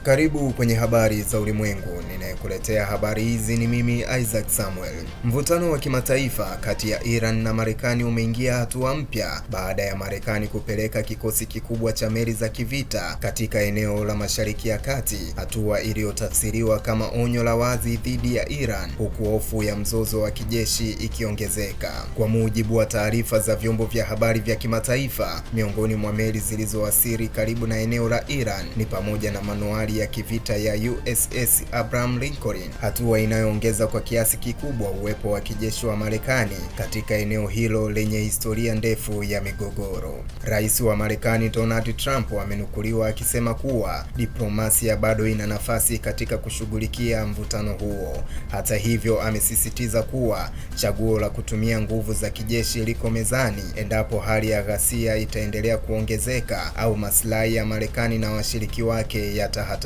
Karibu kwenye habari za ulimwengu. Ninayekuletea habari hizi ni mimi Isaac Samuel. Mvutano wa kimataifa kati ya Iran na Marekani umeingia hatua mpya baada ya Marekani kupeleka kikosi kikubwa cha meli za kivita katika eneo la Mashariki ya Kati, hatua iliyotafsiriwa kama onyo la wazi dhidi ya Iran, huku hofu ya mzozo wa kijeshi ikiongezeka. Kwa mujibu wa taarifa za vyombo vya habari vya kimataifa, miongoni mwa meli zilizowasili karibu na eneo la Iran ni pamoja na manuari ya kivita ya USS Abraham Lincoln, hatua inayoongeza kwa kiasi kikubwa uwepo wa kijeshi wa Marekani katika eneo hilo lenye historia ndefu ya migogoro. Rais wa Marekani Donald Trump amenukuliwa akisema kuwa diplomasia bado ina nafasi katika kushughulikia mvutano huo. Hata hivyo, amesisitiza kuwa chaguo la kutumia nguvu za kijeshi liko mezani endapo hali ya ghasia itaendelea kuongezeka au maslahi ya Marekani na washiriki wake yatahatarishwa.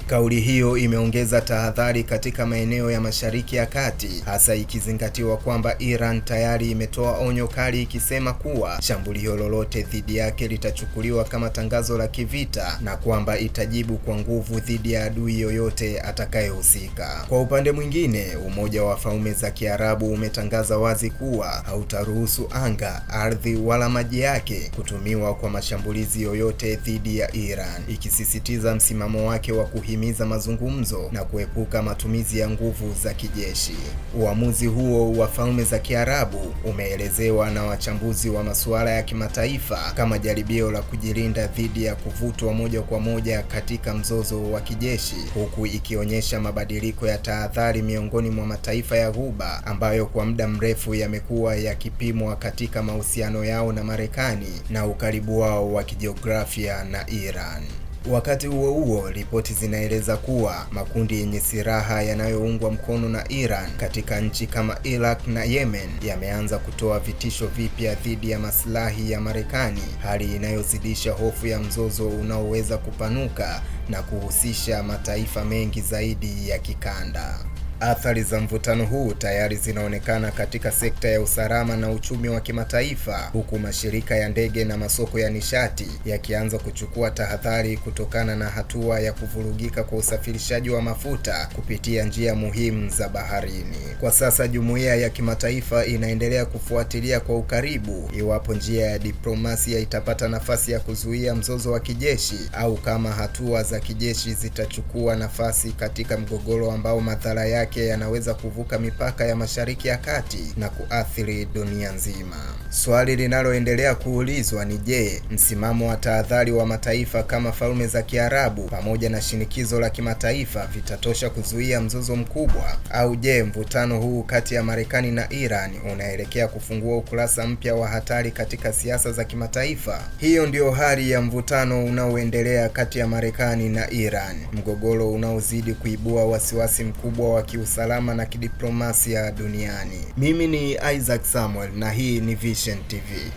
Kauli hiyo imeongeza tahadhari katika maeneo ya Mashariki ya Kati, hasa ikizingatiwa kwamba Iran tayari imetoa onyo kali ikisema kuwa shambulio lolote dhidi yake litachukuliwa kama tangazo la kivita na kwamba itajibu kwa nguvu dhidi ya adui yoyote atakayehusika. Kwa upande mwingine, Umoja wa Falme za Kiarabu umetangaza wazi kuwa hautaruhusu anga, ardhi wala maji yake kutumiwa kwa mashambulizi yoyote dhidi ya Iran, ikisisitiza msimamo wake wa kuhimiza mazungumzo na kuepuka matumizi ya nguvu za kijeshi. Uamuzi huo wa Falme za Kiarabu umeelezewa na wachambuzi wa masuala ya kimataifa kama jaribio la kujilinda dhidi ya kuvutwa moja kwa moja katika mzozo wa kijeshi, huku ikionyesha mabadiliko ya tahadhari miongoni mwa mataifa ya Ghuba ambayo kwa muda mrefu yamekuwa yakipimwa katika mahusiano yao na Marekani na ukaribu wao wa kijiografia na Iran. Wakati huo huo, ripoti zinaeleza kuwa makundi yenye silaha yanayoungwa mkono na Iran katika nchi kama Iraq na Yemen yameanza kutoa vitisho vipya dhidi ya maslahi ya Marekani, hali inayozidisha hofu ya mzozo unaoweza kupanuka na kuhusisha mataifa mengi zaidi ya kikanda. Athari za mvutano huu tayari zinaonekana katika sekta ya usalama na uchumi wa kimataifa, huku mashirika ya ndege na masoko ya nishati yakianza kuchukua tahadhari kutokana na hatua ya kuvurugika kwa usafirishaji wa mafuta kupitia njia muhimu za baharini. Kwa sasa, jumuiya ya kimataifa inaendelea kufuatilia kwa ukaribu iwapo njia ya diplomasia itapata nafasi ya kuzuia mzozo wa kijeshi au kama hatua za kijeshi zitachukua nafasi katika mgogoro ambao madhara yake yanaweza kuvuka mipaka ya Mashariki ya Kati na kuathiri dunia nzima. Swali linaloendelea kuulizwa ni je, msimamo wa tahadhari wa mataifa kama Falme za Kiarabu pamoja na shinikizo la kimataifa vitatosha kuzuia mzozo mkubwa, au je, mvutano huu kati ya Marekani na Iran unaelekea kufungua ukurasa mpya wa hatari katika siasa za kimataifa? Hiyo ndio hali ya mvutano unaoendelea kati ya Marekani na Iran, mgogoro unaozidi kuibua wasiwasi mkubwa wa usalama na kidiplomasia duniani. Mimi ni Isaac Samuel na hii ni Vision TV.